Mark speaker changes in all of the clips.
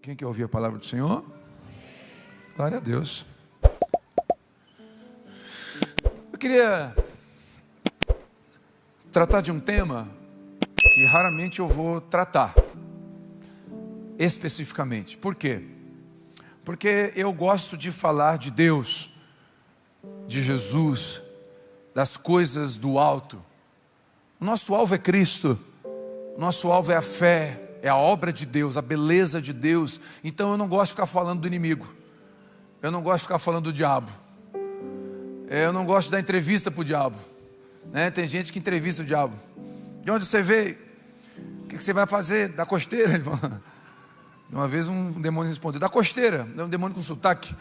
Speaker 1: Quem quer ouvir a palavra do Senhor? Glória a Deus. Eu queria tratar de um tema que raramente eu vou tratar especificamente. Por quê? Porque eu gosto de falar de Deus, de Jesus, das coisas do alto. O nosso alvo é Cristo, o nosso alvo é a fé, é a obra de Deus, a beleza de Deus. Então eu não gosto de ficar falando do inimigo, eu não gosto de ficar falando do diabo, eu não gosto de dar entrevista para o diabo, né? Tem gente que entrevista o diabo. De onde você veio? O que você vai fazer? Da costeira? Ele falou. Uma vez um demônio respondeu: da costeira. É um demônio com sotaque.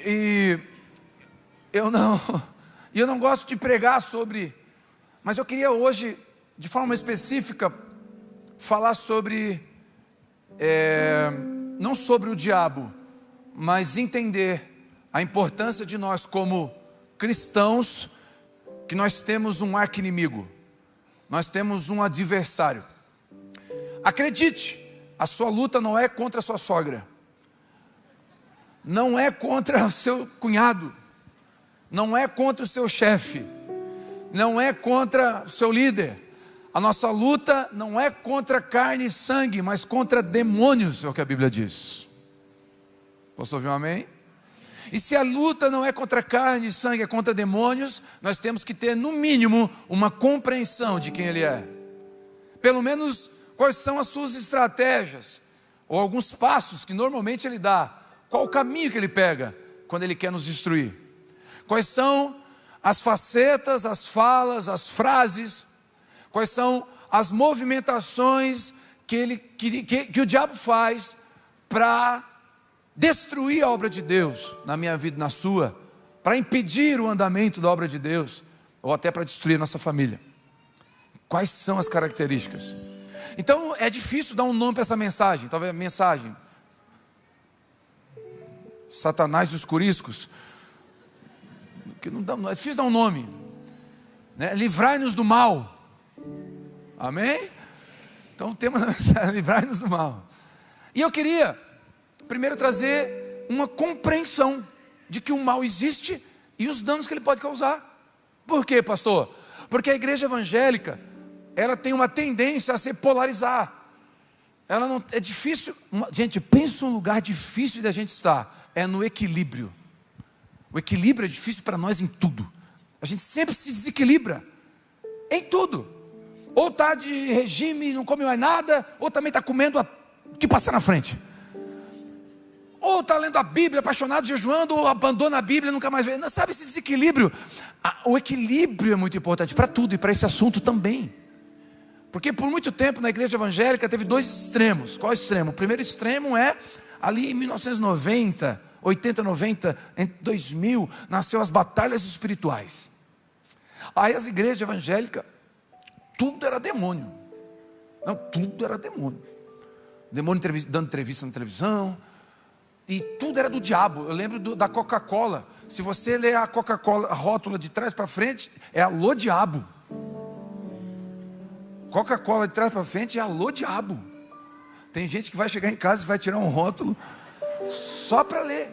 Speaker 1: E eu não gosto de pregar sobre, mas eu queria hoje, de forma específica, falar sobre, não sobre o diabo, mas entender a importância de nós como cristãos, que nós temos um arqui-inimigo, nós temos um adversário. Acredite, a sua luta não é contra a sua sogra, não é contra o seu cunhado, não é contra o seu chefe, não é contra o seu líder. A nossa luta não é contra carne e sangue, mas contra demônios, é o que a Bíblia diz. Posso ouvir um amém? E se a luta não é contra carne e sangue, é contra demônios, nós temos que ter, no mínimo, uma compreensão de quem Ele é. Pelo menos, quais são as suas estratégias, ou alguns passos que normalmente Ele dá. Qual o caminho que Ele pega quando Ele quer nos destruir? Quais são as facetas, as falas, as frases, quais são as movimentações que o diabo faz para destruir a obra de Deus na minha vida e na sua, para impedir o andamento da obra de Deus, ou até para destruir a nossa família. Quais são as características? Então é difícil dar um nome para essa mensagem. Talvez a mensagem Satanás e os coriscos, que é difícil dar um nome, né? Livrai-nos do mal. Amém? Então o tema é livrai-nos do mal. E eu queria primeiro trazer uma compreensão de que o mal existe e os danos que ele pode causar. Por quê, pastor? Porque a igreja evangélica, ela tem uma tendência a se polarizar. Ela não é difícil. Gente, pensa um lugar difícil de a gente estar, é no equilíbrio. O equilíbrio é difícil para nós em tudo. A gente sempre se desequilibra em tudo. Ou está de regime, não come mais nada, ou também está comendo o que passa na frente. Ou está lendo a Bíblia, apaixonado, jejuando, ou abandona a Bíblia, nunca mais vê. Não sabe esse desequilíbrio? O equilíbrio é muito importante para tudo e para esse assunto também. Porque por muito tempo na igreja evangélica teve dois extremos. Qual extremo? O primeiro extremo é ali em 1990, 80, 90, em 2000, nasceu as batalhas espirituais. Aí as igrejas evangélicas, tudo era demônio. Não, tudo era demônio. Demônio dando entrevista na televisão, e tudo era do diabo. Eu lembro da Coca-Cola. Se você ler a Coca-Cola, a rótula de trás para frente, é alô diabo. Coca-Cola de trás para frente é alô diabo. Tem gente que vai chegar em casa e vai tirar um rótulo só para ler.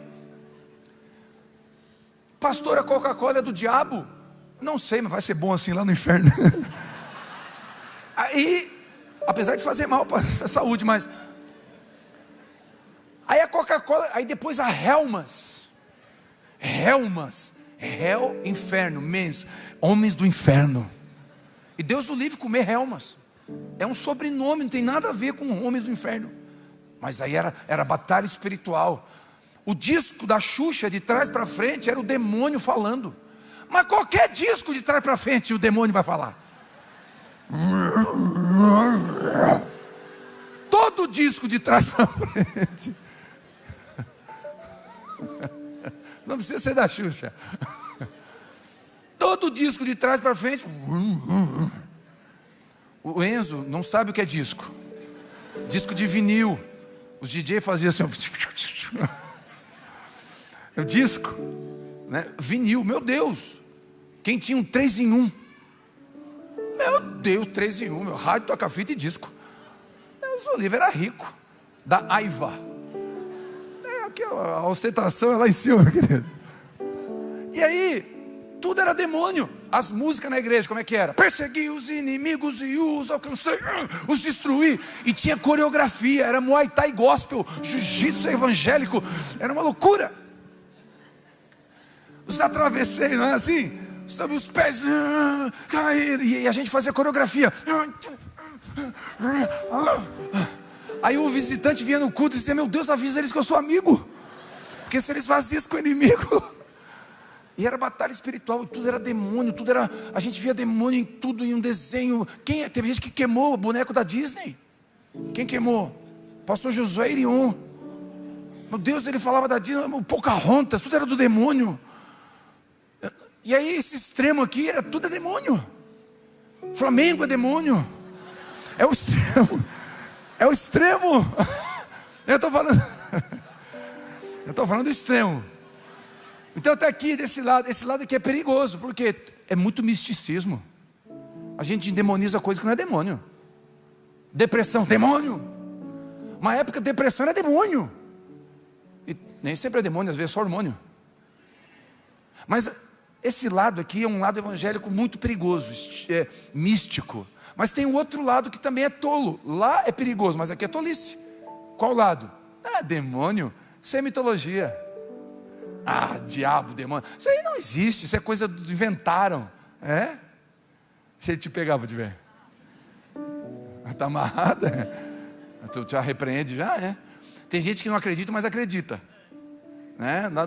Speaker 1: Pastor, a Coca-Cola é do diabo? Não sei, mas vai ser bom assim lá no inferno. Aí, apesar de fazer mal para a saúde, mas aí a Coca-Cola, aí depois a Helmas, Hell, inferno, mens, homens do inferno. E Deus o livre comer Helmas. É um sobrenome, não tem nada a ver com homens do inferno. Mas aí era batalha espiritual. O disco da Xuxa de trás para frente era o demônio falando. Mas qualquer disco de trás para frente o demônio vai falar. Todo disco de trás para frente. Não precisa ser da Xuxa. Todo disco de trás para frente. O Enzo não sabe o que é disco. Disco de vinil. Os DJ faziam assim. O disco, né? Vinil, meu Deus. Quem tinha um 3 em 1? Meu Deus, 3 em 1. Meu rádio, toca fita e disco. O Oliva era rico. da aiva. Aqui a ostentação é lá em cima, meu querido. E aí, tudo era demônio. As músicas na igreja, como é que era? Persegui os inimigos e os alcancei, os destruí. E tinha coreografia, era Muay Thai gospel, jiu-jitsu evangélico, era uma loucura. Os atravessei, não é assim? Sobre os pés caíram, e a gente fazia coreografia. Aí o visitante vinha no culto e dizia: meu Deus, avisa eles que eu sou amigo, porque se eles faziam isso com o inimigo. E era batalha espiritual, e tudo era demônio, tudo era, a gente via demônio em tudo, em um desenho. Teve gente que queimou o boneco da Disney. Quem queimou? Pastor Josué Irion. Meu Deus, ele falava da Disney, o Pocahontas, tudo era do demônio. E aí esse extremo aqui, tudo é demônio. Flamengo é demônio. É o extremo. É o extremo. Eu estou falando do extremo. Então está aqui desse lado. Esse lado aqui é perigoso, porque é muito misticismo. A gente endemoniza coisa que não é demônio. Depressão, demônio. Uma época depressão era demônio. E nem sempre é demônio, às vezes é só hormônio. Mas esse lado aqui é um lado evangélico muito perigoso, místico. Mas tem o outro lado que também é tolo. Lá é perigoso, mas aqui é tolice. Qual lado? Demônio. Isso é mitologia. Diabo, demônio. Isso aí não existe, isso é coisa que inventaram. Se ele te pegava de ver. Está amarrada? Tu já repreende já, Tem gente que não acredita, mas acredita.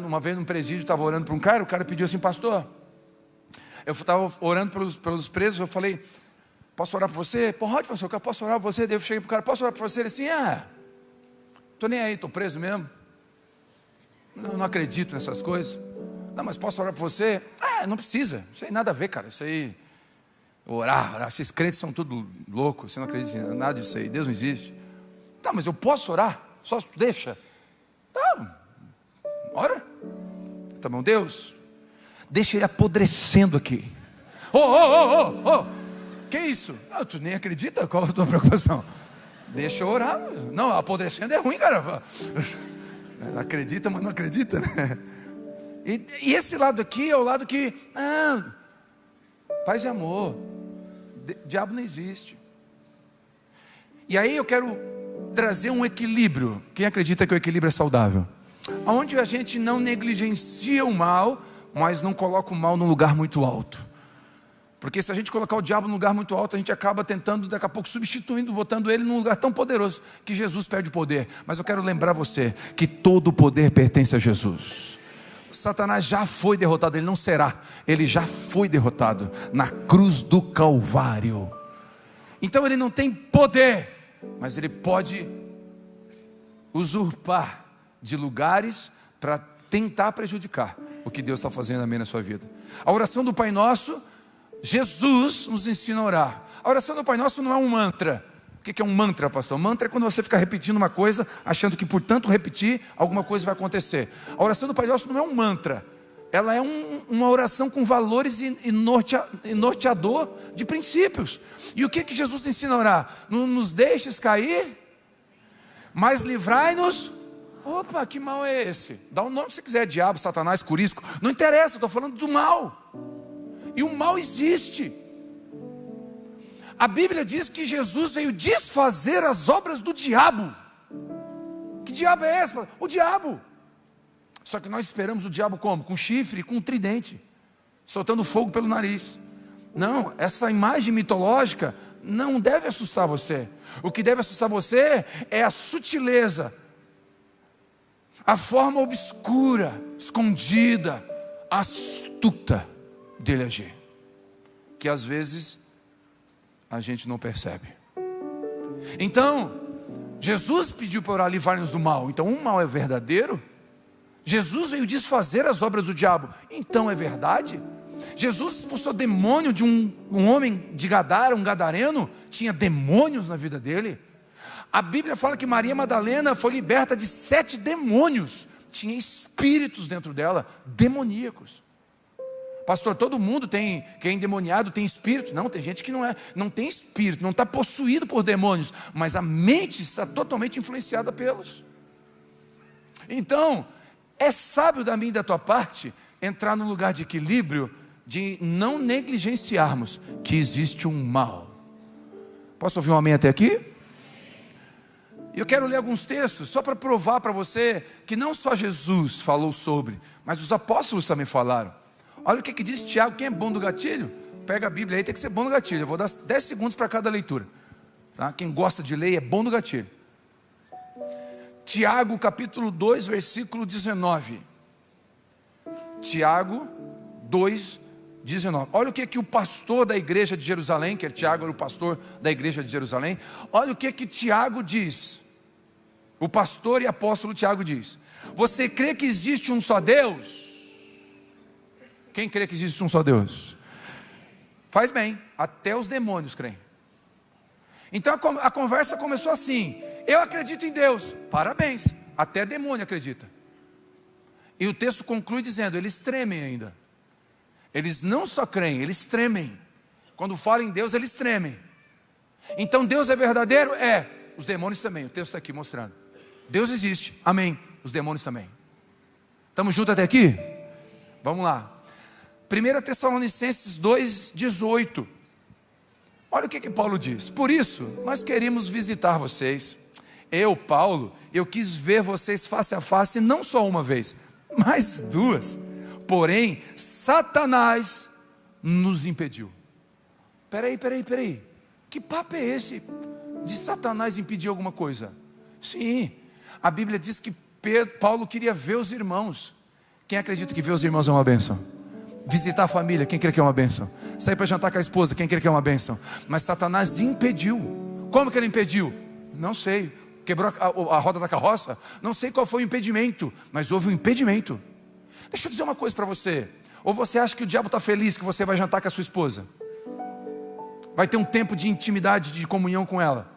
Speaker 1: Uma vez num presídio, estava orando para um cara, o cara pediu assim: pastor, eu estava orando pelos presos, eu falei: posso orar por você? Pode, pastor, eu posso orar por você? Daí eu cheguei para o cara: posso orar por você? Ele assim: estou nem aí, estou preso mesmo. Eu não acredito nessas coisas. Não, mas posso orar por você? Não precisa, isso aí nada a ver, cara. Isso aí, orar, esses crentes são tudo loucos, você não acredita em nada disso aí, Deus não existe. Tá, mas eu posso orar? Só deixa. Tá, ora. Tá bom, Deus, deixa ele apodrecendo aqui. Que isso? Tu nem acredita? Qual a tua preocupação? Deixa eu orar. Não, apodrecendo é ruim, cara. Acredita, mas não acredita, né? E esse lado aqui é o lado que paz e amor. Diabo não existe. E aí eu quero trazer um equilíbrio. Quem acredita que o equilíbrio é saudável? Onde a gente não negligencia o mal, mas não coloca o mal num lugar muito alto. Porque se a gente colocar o diabo num lugar muito alto, a gente acaba tentando, daqui a pouco, substituindo, botando ele num lugar tão poderoso, que Jesus perde o poder. Mas eu quero lembrar você, que todo o poder pertence a Jesus. Satanás já foi derrotado, ele não será. Ele já foi derrotado, na cruz do Calvário. Então ele não tem poder, mas ele pode usurpar de lugares, para tentar prejudicar o que Deus está fazendo na sua vida. A oração do Pai Nosso, Jesus nos ensina a orar. A oração do Pai Nosso não é um mantra. O que é um mantra, pastor? Mantra é quando você fica repetindo uma coisa, achando que por tanto repetir, alguma coisa vai acontecer. A oração do Pai Nosso não é um mantra. Ela é uma oração com valores e norteador de princípios. E o que Jesus ensina a orar? Não nos deixes cair, mas livrai-nos. Opa, que mal é esse? Dá o nome que você quiser: diabo, satanás, curisco. Não interessa, estou falando do mal. E o mal existe. A Bíblia diz que Jesus veio desfazer as obras do diabo. Que diabo é esse? O diabo. Só que nós esperamos o diabo como? Com chifre, com um tridente, soltando fogo pelo nariz. Não, essa imagem mitológica não deve assustar você. O que deve assustar você é a sutileza, a forma obscura, escondida, astuta dele agir, que às vezes a gente não percebe. Então Jesus pediu para orar: livrai-nos do mal. Então o mal é verdadeiro. Jesus veio desfazer as obras do diabo. Então é verdade. Jesus expulsou demônio de um homem de Gadara, um gadareno. Tinha demônios na vida dele. A Bíblia fala que Maria Madalena foi liberta de 7 demônios. Tinha espíritos dentro dela, demoníacos. Pastor, todo mundo que é endemoniado tem espírito. Não, tem gente que não tem espírito, não está possuído por demônios, mas a mente está totalmente influenciada pelos. Então, é sábio da minha e da tua parte entrar num lugar de equilíbrio, de não negligenciarmos que existe um mal. Posso ouvir um amém até aqui? E eu quero ler alguns textos só para provar para você que não só Jesus falou sobre, mas os apóstolos também falaram. Olha o que diz Tiago. Quem é bom do gatilho? Pega a Bíblia aí, tem que ser bom do gatilho. Eu vou dar 10 segundos para cada leitura, tá? Quem gosta de ler é bom do gatilho. Tiago capítulo 2, versículo 19. Tiago 2, 19. Olha o que o pastor da igreja de Jerusalém, que Tiago era o pastor da igreja de Jerusalém, olha o que Tiago diz. O pastor e apóstolo Tiago diz: você crê que existe um só Deus? Quem crê que existe um só Deus? Faz bem, até os demônios creem. Então a conversa começou assim: eu acredito em Deus. Parabéns, até demônio acredita. E o texto conclui dizendo: eles tremem ainda. Eles não só creem, eles tremem. Quando falam em Deus, eles tremem. Então Deus é verdadeiro? É. Os demônios também, o texto está aqui mostrando. Deus existe, amém. Os demônios também. Estamos juntos até aqui? Vamos lá. 1 Tessalonicenses 2,18. Olha o que Paulo diz: por isso nós queríamos visitar vocês. Eu, Paulo, eu quis ver vocês face a face, não só uma vez, mas 2. Porém, Satanás nos impediu. Peraí. Que papo é esse de Satanás impedir alguma coisa? Sim, a Bíblia diz que Paulo queria ver os irmãos. Quem acredita que ver os irmãos é uma bênção? Visitar a família, quem crê que é uma bênção? Sair para jantar com a esposa, quem crê que é uma bênção? Mas Satanás impediu. Como que ele impediu? Não sei. Quebrou a roda da carroça? Não sei qual foi o impedimento, mas houve um impedimento. Deixa eu dizer uma coisa para você. Ou você acha que o diabo está feliz que você vai jantar com a sua esposa? Vai ter um tempo de intimidade, de comunhão com ela.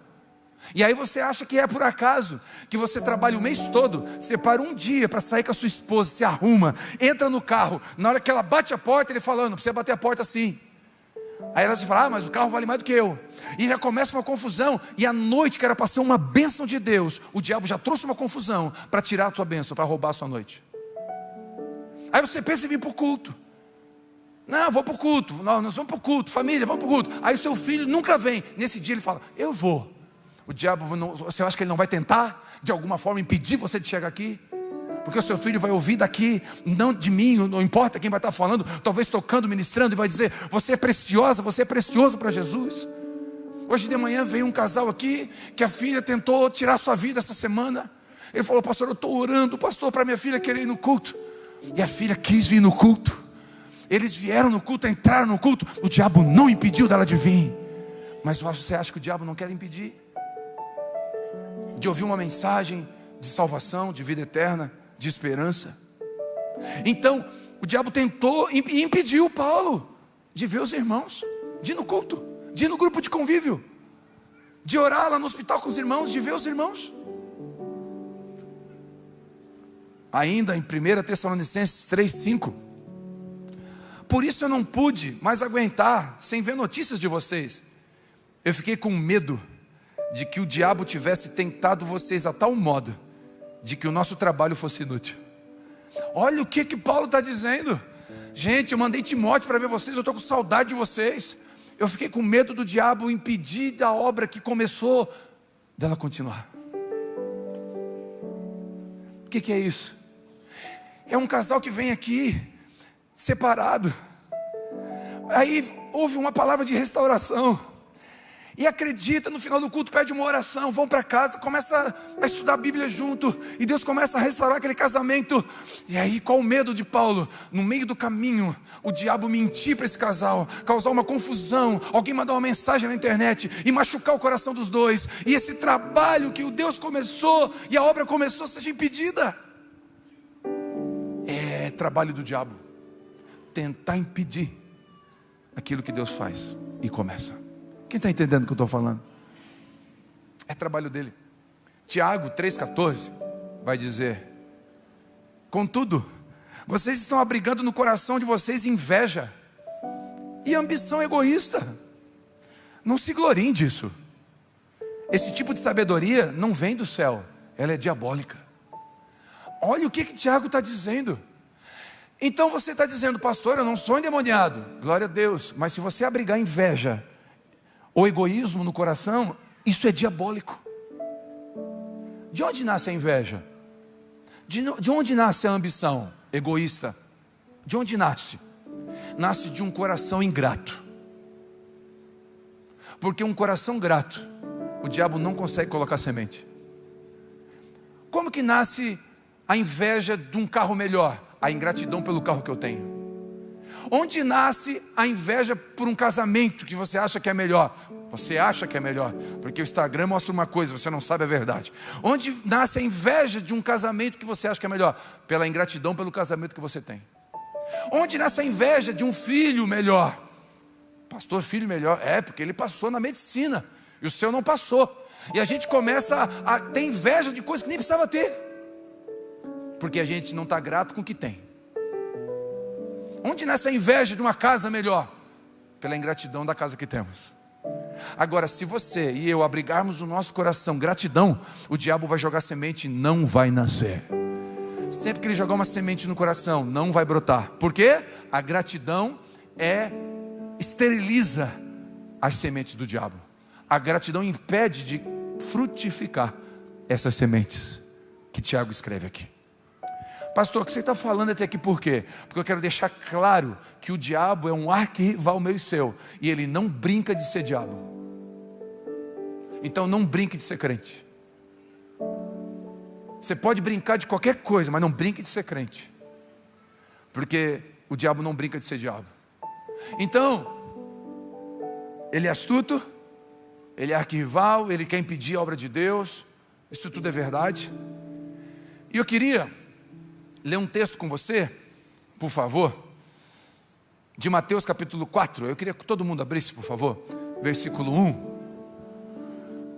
Speaker 1: E aí você acha que é por acaso que você trabalha o mês todo, separa um dia para sair com a sua esposa, se arruma, entra no carro, na hora que ela bate a porta, ele fala: não precisa bater a porta assim. Aí ela se fala: mas o carro vale mais do que eu. E já começa uma confusão. E à noite, que era para ser uma bênção de Deus, o diabo já trouxe uma confusão para tirar a tua bênção, para roubar a sua noite. Aí você pensa em vir para o culto. Não, vou para o culto. Nós vamos para o culto, família, vamos para o culto. Aí o seu filho nunca vem. Nesse dia ele fala: eu vou. O diabo, você acha que ele não vai tentar de alguma forma impedir você de chegar aqui? Porque o seu filho vai ouvir daqui, não de mim, não importa quem vai estar falando, talvez tocando, ministrando, e vai dizer: você é preciosa, você é precioso para Jesus. Hoje de manhã veio um casal aqui, que a filha tentou tirar sua vida essa semana. Ele falou: pastor, eu estou orando, pastor, para minha filha querer ir no culto. E a filha quis vir no culto. Eles vieram no culto, entraram no culto. O diabo não impediu dela de vir. Mas você acha que o diabo não quer impedir de ouvir uma mensagem de salvação, de vida eterna, de esperança? Então o diabo tentou e impediu Paulo de ver os irmãos, de ir no culto, de ir no grupo de convívio, de orar lá no hospital com os irmãos, de ver os irmãos. Ainda em 1 Tessalonicenses 3,5. Por isso eu não pude mais aguentar sem ver notícias de vocês. Eu fiquei com medo de que o diabo tivesse tentado vocês a tal modo de que o nosso trabalho fosse inútil. Olha o que Paulo está dizendo. Gente, eu mandei Timóteo para ver vocês, eu estou com saudade de vocês. Eu fiquei com medo do diabo impedir da obra que começou, dela continuar. O que é isso? É um casal que vem aqui separado. Aí houve uma palavra de restauração. E acredita, no final do culto pede uma oração, vão para casa, começa a estudar a Bíblia junto, e Deus começa a restaurar aquele casamento. E aí, qual o medo de Paulo? No meio do caminho, o diabo mentir para esse casal, causar uma confusão, alguém mandar uma mensagem na internet e machucar o coração dos dois, e esse trabalho que o Deus começou e a obra começou seja impedida. É trabalho do diabo tentar impedir aquilo que Deus faz e começa. Quem está entendendo o que eu estou falando? É trabalho dele. Tiago 3,14 vai dizer: contudo, Vocês estão abrigando no coração de vocês inveja e ambição egoísta. Não se gloriem disso. Esse tipo de sabedoria não vem do céu, ela é diabólica. Olha o que Tiago está dizendo. Então você está dizendo: pastor, eu não sou endemoniado. Glória a Deus. Mas se você abrigar inveja ou egoísmo no coração, isso é diabólico. De onde nasce a inveja? De onde nasce a ambição egoísta? De onde nasce? Nasce de um coração ingrato. Porque um coração grato, o diabo não consegue colocar semente. Como que nasce a inveja de um carro melhor? A ingratidão pelo carro que eu tenho. Onde nasce a inveja por um casamento que você acha que é melhor? Você acha que é melhor, porque o Instagram mostra uma coisa, você não sabe a verdade. Onde nasce a inveja de um casamento que você acha que é melhor? Pela ingratidão pelo casamento que você tem. Onde nasce a inveja de um filho melhor? Pastor, filho melhor? É, porque ele passou na medicina e o seu não passou. E a gente começa a ter inveja de coisas que nem precisava ter, porque a gente não está grato com o que tem. Onde nasce a inveja de uma casa melhor? Pela ingratidão da casa que temos. Agora, se você e eu abrigarmos no nosso coração gratidão, o diabo vai jogar semente e não vai nascer. Sempre que ele jogar uma semente no coração, não vai brotar. Por quê? A gratidão esteriliza as sementes do diabo. A gratidão impede de frutificar essas sementes que Tiago escreve aqui. Pastor, o que você está falando até aqui por quê? Porque eu quero deixar claro que o diabo é um arquirrival meu e seu, e ele não brinca de ser diabo. Então não brinque de ser crente. Você pode brincar de qualquer coisa, mas não brinque de ser crente, porque o diabo não brinca de ser diabo. Então, ele é astuto, ele é arquirrival, ele quer impedir a obra de Deus. Isso tudo é verdade. E eu queria ler um texto com você, por favor, de Mateus capítulo 4. Eu queria que todo mundo abrisse, por favor, versículo 1.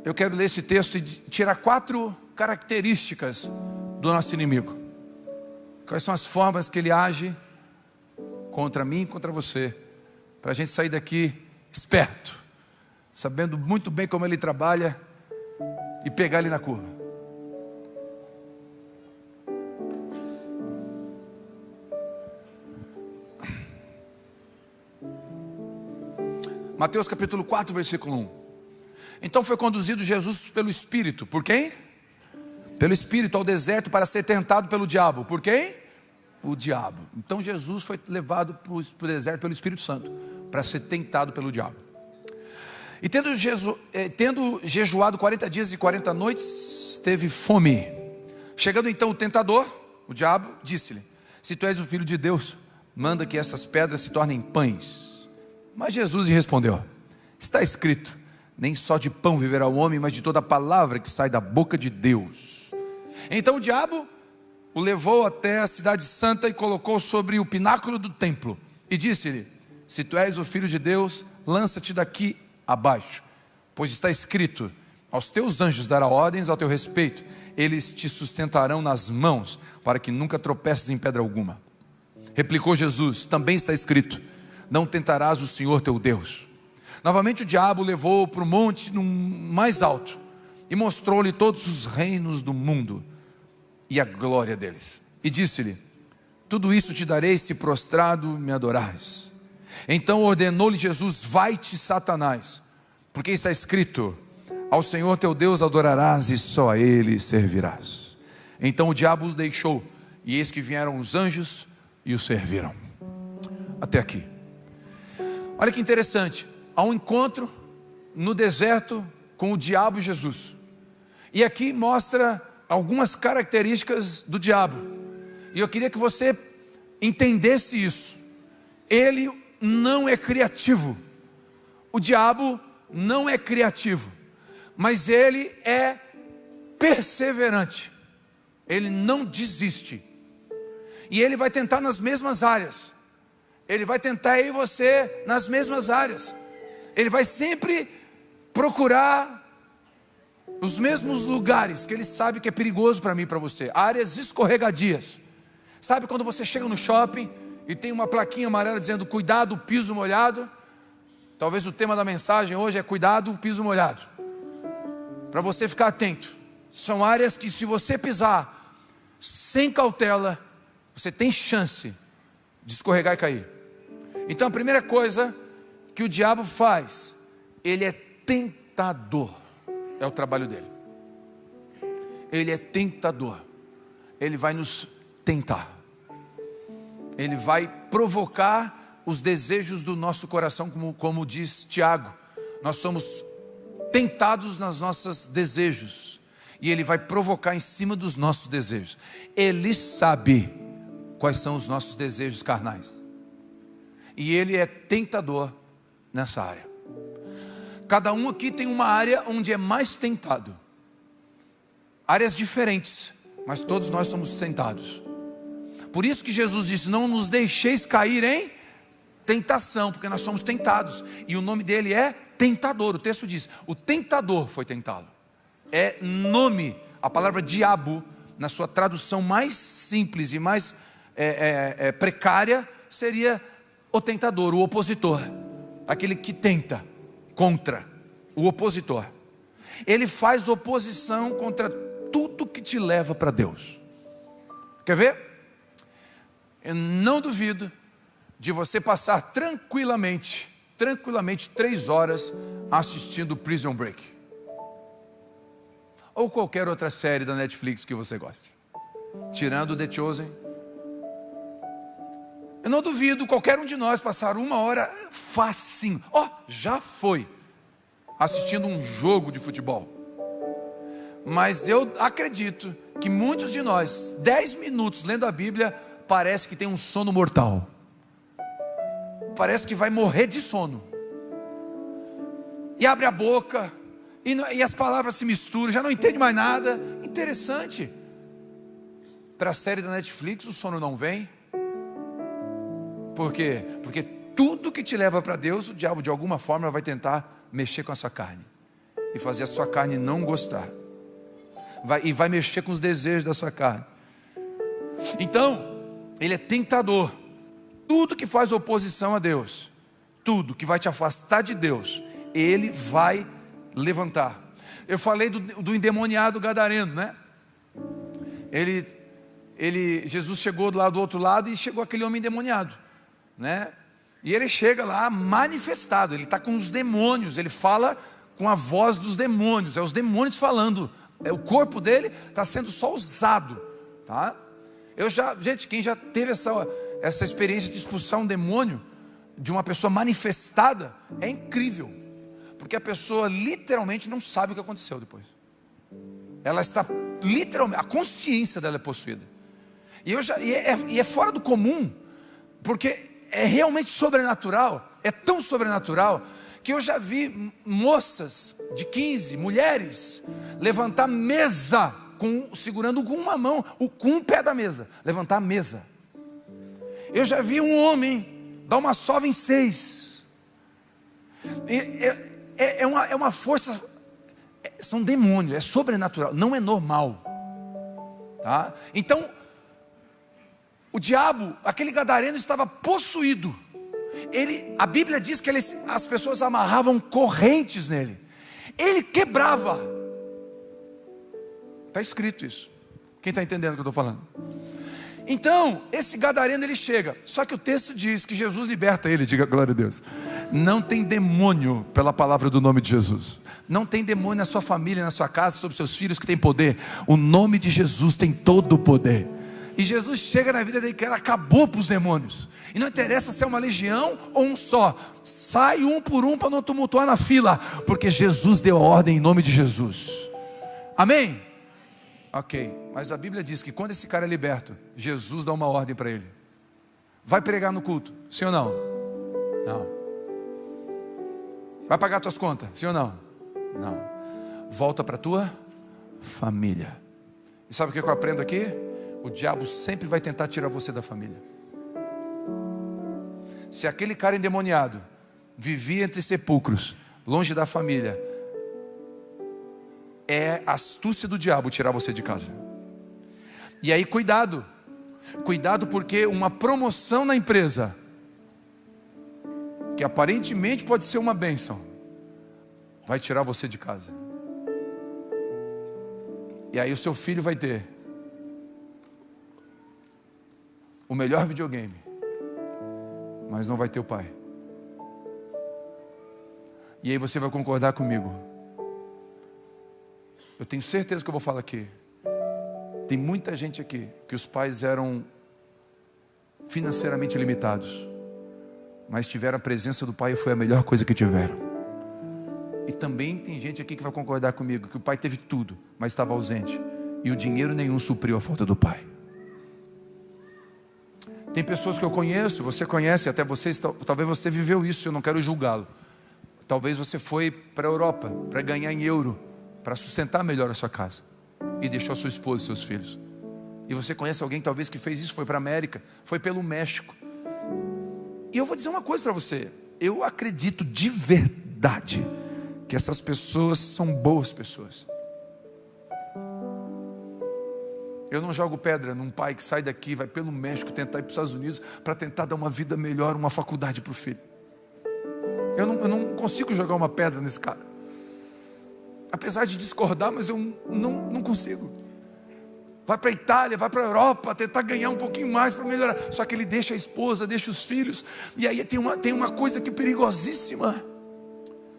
Speaker 1: Eu quero ler esse texto e tirar 4 características do nosso inimigo. Quais são as formas que ele age contra mim e contra você, para a gente sair daqui esperto, sabendo muito bem como ele trabalha e pegar ele na curva. Mateus capítulo 4, versículo 1. Então foi conduzido Jesus pelo Espírito. Por quem? Pelo Espírito ao deserto para ser tentado pelo diabo. Por quem? O diabo. Então Jesus foi levado para o deserto pelo Espírito Santo para ser tentado pelo diabo. E tendo jejuado 40 dias e 40 noites, teve fome. Chegando então o tentador, o diabo, disse-lhe: se tu és o filho de Deus, manda que essas pedras se tornem pães. Mas Jesus lhe respondeu: está escrito, nem só de pão viverá o homem, mas de toda a palavra que sai da boca de Deus. Então o diabo o levou até a cidade santa e colocou sobre o pináculo do templo e disse-lhe: se tu és o filho de Deus, lança-te daqui abaixo, pois está escrito, aos teus anjos dará ordens ao teu respeito, eles te sustentarão nas mãos, para que nunca tropeces em pedra alguma. Replicou Jesus: também está escrito, não tentarás o Senhor teu Deus. Novamente o diabo o levou para o monte mais alto e mostrou-lhe todos os reinos do mundo e a glória deles. E disse-lhe: tudo isso te darei se prostrado me adorares. Então ordenou-lhe Jesus: vai-te, Satanás, porque está escrito, ao Senhor teu Deus adorarás e só a Ele servirás. Então o diabo os deixou, e eis que vieram os anjos e o serviram. Até aqui. Olha que interessante, há um encontro no deserto com o diabo e Jesus. E aqui mostra algumas características do diabo. E eu queria que você entendesse isso. Ele não é criativo. O diabo não é criativo, mas ele é perseverante. Ele não desiste. E ele vai tentar nas mesmas áreas. Ele vai tentar eu e você nas mesmas áreas. Ele vai sempre procurar os mesmos lugares que ele sabe que é perigoso para mim e para você. Áreas escorregadias. Sabe quando você chega no shopping e tem uma plaquinha amarela dizendo cuidado, piso molhado? Talvez o tema da mensagem hoje é cuidado, piso molhado. Para você ficar atento. São áreas que, se você pisar sem cautela, você tem chance de escorregar e cair. Então a primeira coisa que o diabo faz, ele é tentador. É o trabalho dele. Ele é tentador. Ele vai nos tentar. Ele vai provocar os desejos do nosso coração, como diz Tiago. Nós somos tentados nos nossos desejos. E ele vai provocar em cima dos nossos desejos. Ele sabe quais são os nossos desejos carnais. E ele é tentador nessa área. Cada um aqui tem uma área onde é mais tentado. Áreas diferentes, mas todos nós somos tentados. Por isso que Jesus disse: não nos deixeis cair em tentação, porque nós somos tentados. E o nome dele é tentador. O texto diz: o tentador foi tentá-lo. É nome, a palavra diabo, na sua tradução mais simples e mais precária, seria o tentador, o opositor. Aquele que tenta, contra, o opositor. Ele faz oposição contra tudo que te leva para Deus. Quer ver? Eu não duvido de você passar tranquilamente 3 horas assistindo Prison Break. Ou qualquer outra série da Netflix que você goste. Tirando The Chosen. Eu não duvido qualquer um de nós passar 1 hora facinho. Já foi assistindo um jogo de futebol. Mas eu acredito que muitos de nós, 10 minutos lendo a Bíblia, parece que tem um sono mortal. Parece que vai morrer de sono. E abre a boca, e as palavras se misturam, já não entende mais nada. Interessante. Para a série da Netflix o sono não vem. Por quê? Porque tudo que te leva para Deus, o diabo de alguma forma vai tentar mexer com a sua carne. E fazer a sua carne não gostar. Vai mexer com os desejos da sua carne. Então, ele é tentador. Tudo que faz oposição a Deus, tudo que vai te afastar de Deus, ele vai levantar. Eu falei do endemoniado gadareno, né? Jesus chegou lá do outro lado e chegou aquele homem endemoniado, né? E ele chega lá manifestado, ele está com os demônios, ele fala com a voz dos demônios, é os demônios falando, o corpo dele está sendo só usado, tá? Gente, quem já teve essa experiência de expulsar um demônio de uma pessoa manifestada, é incrível, porque a pessoa literalmente não sabe o que aconteceu depois. Ela está literalmente, a consciência dela é possuída. E é fora do comum, porque é realmente sobrenatural, é tão sobrenatural, que eu já vi moças de 15, mulheres, levantar mesa, segurando com uma mão, com um pé da mesa, levantar a mesa. Eu já vi um homem dar uma sova em 6. É uma força, são demônios, é sobrenatural, não é normal, tá? Então, o diabo, aquele gadareno estava possuído. A Bíblia diz que as pessoas amarravam correntes nele. Ele quebrava. Está escrito isso. Quem está entendendo o que eu estou falando? Então, esse gadareno ele chega. Só que o texto diz que Jesus liberta ele. Diga glória a Deus. Não tem demônio pela palavra do nome de Jesus. Não tem demônio na sua família, na sua casa, sobre seus filhos que tem poder. O nome de Jesus tem todo o poder. E Jesus chega na vida dele que ela acabou para os demônios. E não interessa se é uma legião ou um só. Sai um por um para não tumultuar na fila. Porque Jesus deu a ordem em nome de Jesus. Amém? Ok, mas a Bíblia diz que quando esse cara é liberto, Jesus dá uma ordem para ele. Vai pregar no culto, sim ou não? Não. Vai pagar tuas contas, sim ou não? Não. Volta para a tua família. E sabe o que eu aprendo aqui? O diabo sempre vai tentar tirar você da família. Se aquele cara endemoniado vivia entre sepulcros, longe da família, é astúcia do diabo tirar você de casa. E aí cuidado, Cuidado, porque uma promoção na empresa, que aparentemente pode ser uma bênção, vai tirar você de casa. E aí o seu filho vai ter o melhor videogame, mas não vai ter o pai. E aí você vai concordar comigo. Eu tenho certeza que eu vou falar aqui. Tem muita gente aqui que os pais eram financeiramente limitados, mas tiveram a presença do pai e foi a melhor coisa que tiveram. E também tem gente aqui que vai concordar comigo que o pai teve tudo, mas estava ausente, e o dinheiro nenhum supriu a falta do pai. Tem pessoas que eu conheço, você conhece, até vocês, talvez você viveu isso, eu não quero julgá-lo. Talvez você foi para a Europa para ganhar em euro, para sustentar melhor a sua casa, e deixou a sua esposa e seus filhos. E você conhece alguém talvez que fez isso, foi para a América, foi pelo México. E eu vou dizer uma coisa para você, eu acredito de verdade que essas pessoas são boas pessoas. Eu não jogo pedra num pai que sai daqui, vai pelo México tentar ir para os Estados Unidos para tentar dar uma vida melhor, uma faculdade para o filho. Eu não consigo jogar uma pedra nesse cara. Apesar de discordar, mas eu não consigo. Vai para a Itália, vai para a Europa, tentar ganhar um pouquinho mais para melhorar. Só que ele deixa a esposa, deixa os filhos. E aí tem uma coisa que é perigosíssima.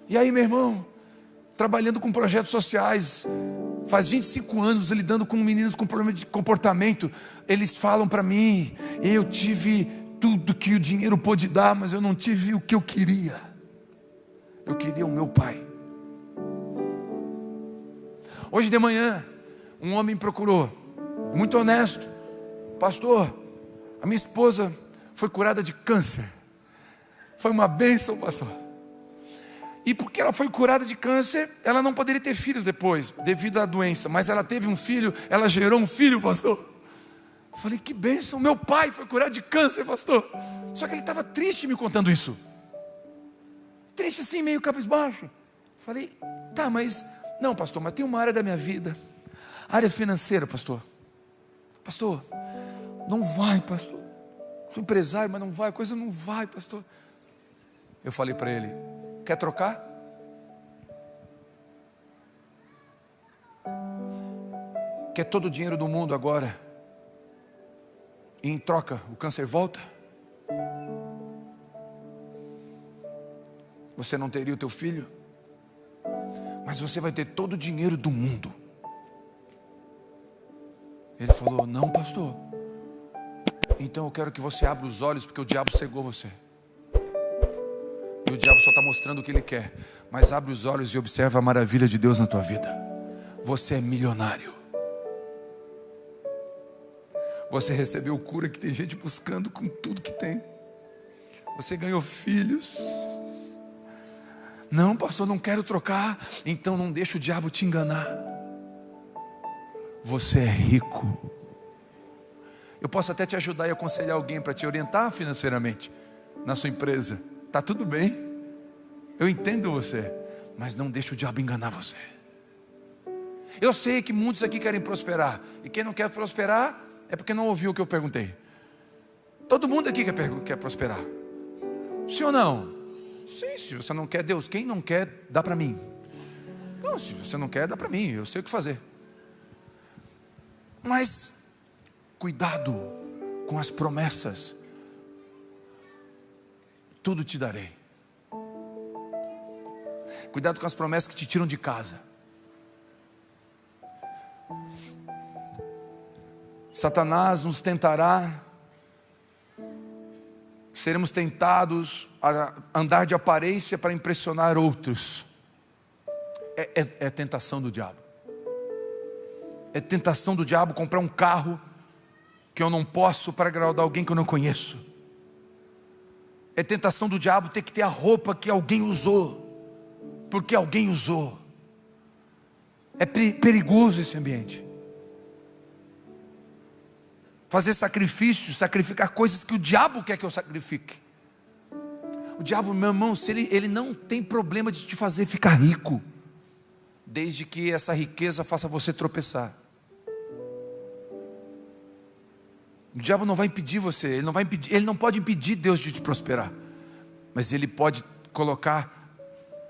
Speaker 1: E aí, meu irmão, trabalhando com projetos sociais, faz 25 anos lidando com meninos com problema de comportamento. Eles falam para mim: eu tive tudo que o dinheiro pôde dar, mas eu não tive o que eu queria. Eu queria o meu pai. Hoje de manhã, um homem me procurou, muito honesto: pastor, a minha esposa foi curada de câncer. Foi uma bênção, pastor. E porque ela foi curada de câncer, ela não poderia ter filhos depois, devido à doença. Mas ela teve um filho, ela gerou um filho, pastor. Eu falei: que bênção, meu pai foi curado de câncer, pastor. Só que ele estava triste me contando isso. Triste assim, meio cabisbaixo. Eu falei: tá, mas... não, pastor, mas tem uma área da minha vida, área financeira, pastor. Pastor, não vai, pastor. Sou empresário, mas não vai, a coisa não vai, pastor. Eu falei para ele: quer trocar? Quer todo o dinheiro do mundo agora, e em troca o câncer volta? Você não teria o teu filho, mas você vai ter todo o dinheiro do mundo. Ele falou: não, pastor, então eu quero que você abra os olhos, porque o diabo cegou você. E o diabo só está mostrando o que ele quer. Mas abre os olhos e observa a maravilha de Deus na tua vida. Você é milionário. Você recebeu cura que tem gente buscando com tudo que tem. Você ganhou filhos. Não, pastor, não quero trocar. Então não deixa o diabo te enganar. Você é rico. Eu posso até te ajudar e aconselhar alguém para te orientar financeiramente na sua empresa. Está tudo bem, eu entendo você, mas não deixa o diabo enganar você. Eu sei que muitos aqui querem prosperar, e quem não quer prosperar é porque não ouviu o que eu perguntei. Todo mundo aqui quer prosperar, sim ou não? Sim, se você não quer, Deus, quem não quer, dá para mim. Não, se você não quer, dá para mim, eu sei o que fazer. Mas cuidado com as promessas. Tudo te darei. Cuidado com as promessas que te tiram de casa. Satanás nos tentará, seremos tentados a andar de aparência para impressionar outros. É tentação do diabo. É tentação do diabo comprar um carro que eu não posso para agradar alguém que eu não conheço. É tentação do diabo ter que ter a roupa que alguém usou, porque alguém usou. É perigoso esse ambiente. Fazer sacrifícios, sacrificar coisas que o diabo quer que eu sacrifique. O diabo, meu irmão, ele não tem problema de te fazer ficar rico, desde que essa riqueza faça você tropeçar. O diabo não vai impedir você, ele não pode impedir Deus de te prosperar, mas ele pode colocar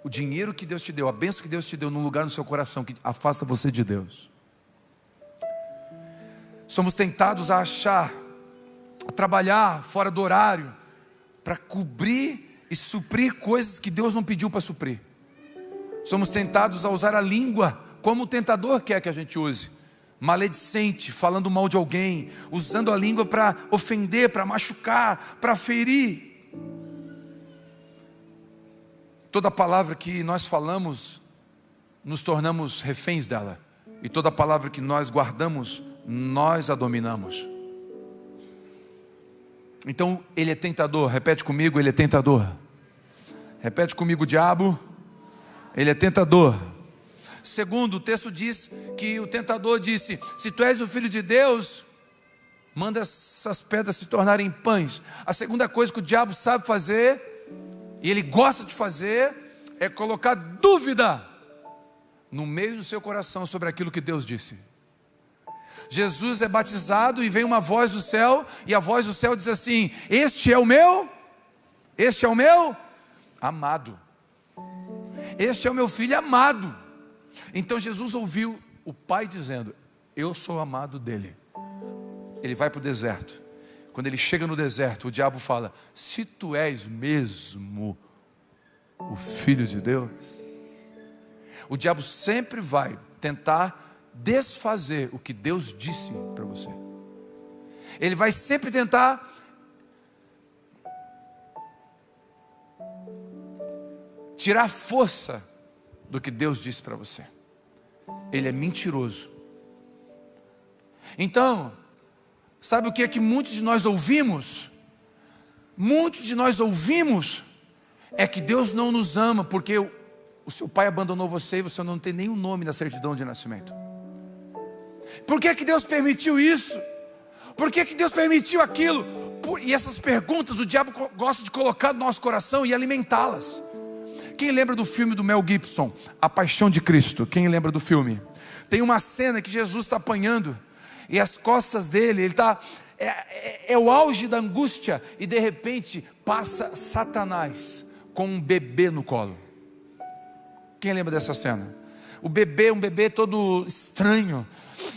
Speaker 1: o dinheiro que Deus te deu, a bênção que Deus te deu, num lugar no seu coração que afasta você de Deus. Somos tentados a achar, a trabalhar fora do horário, para cobrir e suprir coisas que Deus não pediu para suprir. Somos tentados a usar a língua como o tentador quer que a gente use, maledicente, falando mal de alguém, usando a língua para ofender, para machucar, para ferir. Toda palavra que nós falamos, nos tornamos reféns dela, e toda palavra que nós guardamos, nós a dominamos. Então ele é tentador. Repete comigo: ele é tentador. Repete comigo: o diabo, ele é tentador. Segundo, o texto diz que o tentador disse: se tu és o filho de Deus, manda essas pedras se tornarem pães. A segunda coisa que o diabo sabe fazer, e ele gosta de fazer, é colocar dúvida no meio do seu coração sobre aquilo que Deus disse. Jesus é batizado e vem uma voz do céu, e a voz do céu diz assim: este é o meu amado, este é o meu filho amado. Então Jesus ouviu o Pai dizendo: eu sou amado dele. Ele vai para o deserto. Quando ele chega no deserto, o diabo fala: se tu és mesmo o Filho de Deus. O diabo sempre vai tentar desfazer o que Deus disse para você. Ele vai sempre tentar tirar força do que Deus disse para você. Ele é mentiroso. Então, sabe o que é que muitos de nós ouvimos? Muitos de nós ouvimos é que Deus não nos ama porque o seu pai abandonou você e você não tem nenhum nome na certidão de nascimento. Por que Deus permitiu isso? Por que Deus permitiu aquilo? E essas perguntas o diabo gosta de colocar no nosso coração e alimentá-las. Quem lembra do filme do Mel Gibson, A Paixão de Cristo? Quem lembra do filme? Tem uma cena que Jesus está apanhando, e as costas dele, ele está... É o auge da angústia, e de repente passa Satanás com um bebê no colo. Quem lembra dessa cena? O bebê, um bebê todo estranho,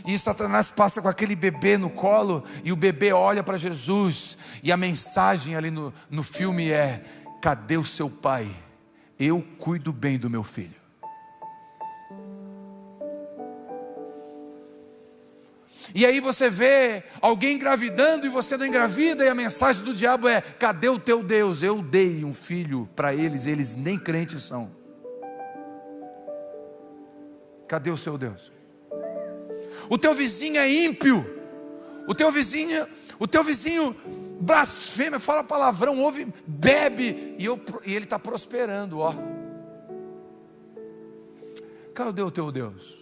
Speaker 1: e Satanás passa com aquele bebê no colo, e o bebê olha para Jesus, e a mensagem ali no filme é: cadê o seu pai? Eu cuido bem do meu filho. E aí você vê alguém engravidando e você não engravida, e a mensagem do diabo é: cadê o teu Deus? Eu dei um filho para eles nem crentes são. Cadê o seu Deus? O teu vizinho é ímpio, o teu vizinho blasfema, fala palavrão, ouve, bebe, e ele está prosperando, ó. Cadê o teu Deus?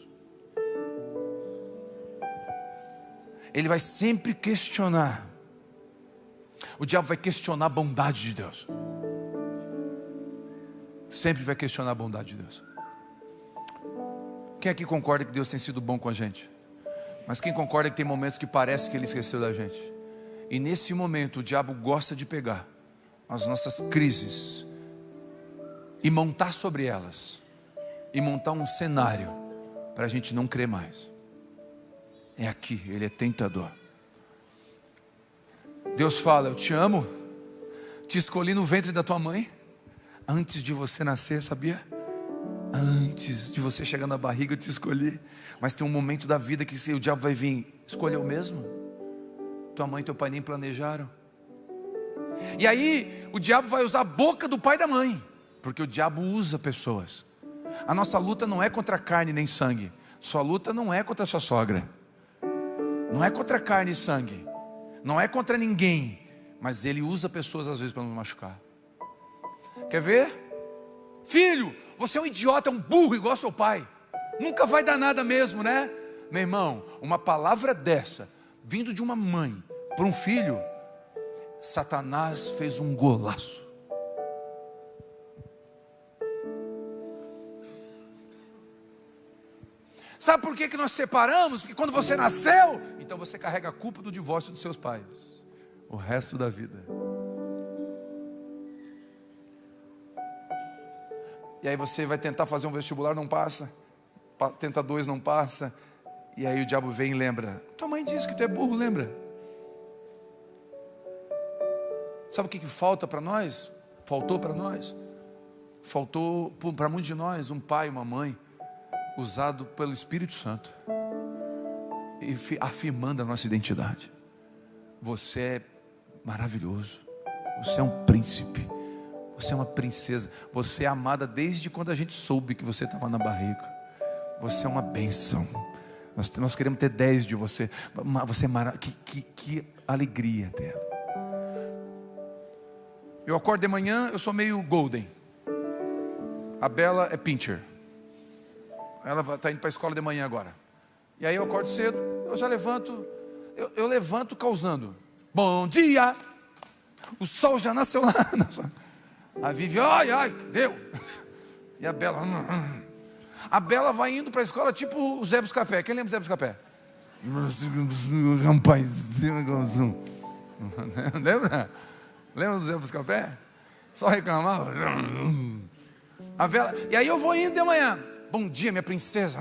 Speaker 1: Ele vai sempre questionar. O diabo vai questionar a bondade de Deus. Sempre vai questionar a bondade de Deus. Quem aqui concorda que Deus tem sido bom com a gente? Mas quem concorda que tem momentos que parece que Ele esqueceu da gente? E nesse momento o diabo gosta de pegar as nossas crises e montar sobre elas, e montar um cenário para a gente não crer mais. É aqui, ele é tentador. Deus fala: eu te amo, te escolhi no ventre da tua mãe, antes de você nascer, sabia? Antes de você chegar na barriga eu te escolhi. Mas tem um momento da vida que o diabo vai vir: escolheu mesmo? Tua mãe e teu pai nem planejaram. E aí o diabo vai usar a boca do pai e da mãe, porque o diabo usa pessoas. A nossa luta não é contra carne nem sangue. Sua luta não é contra a sua sogra, não é contra carne e sangue, não é contra ninguém. Mas ele usa pessoas às vezes para nos machucar. Quer ver? Filho, você é um idiota, é um burro igual seu pai, nunca vai dar nada mesmo, né? Meu irmão, uma palavra dessa, vindo de uma mãe para um filho, Satanás fez um golaço. Sabe por que nós separamos? Porque quando você nasceu, Então você carrega a culpa do divórcio dos seus pais o resto da vida. E aí você vai tentar fazer um vestibular, não passa. Tenta 2, não passa. E aí o diabo vem e lembra: tua mãe disse que tu é burro, lembra? Sabe o que falta para nós? Faltou para nós? Faltou para muitos de nós um pai, uma mãe usado pelo Espírito Santo e afirmando a nossa identidade. Você é maravilhoso. Você é um príncipe. Você é uma princesa. Você é amada desde quando a gente soube que você estava na barriga. Você é uma bênção. Nós queremos ter 10 de você. Você é maravilhoso. Que alegria ter. Eu acordo de manhã, eu sou meio golden. A Bela é pincher. Ela está indo para a escola de manhã agora. E aí eu acordo cedo, eu já levanto. Eu levanto causando. Bom dia! O sol já nasceu lá. A Vivi, ai, deu. E a Bela. A Bela vai indo para a escola tipo o Zé Buscapé. Quem lembra do Zé Buscapé? Lembra? Lembra do Zé Buscapé? Só reclamava. E aí eu vou indo de manhã. Bom dia, minha princesa.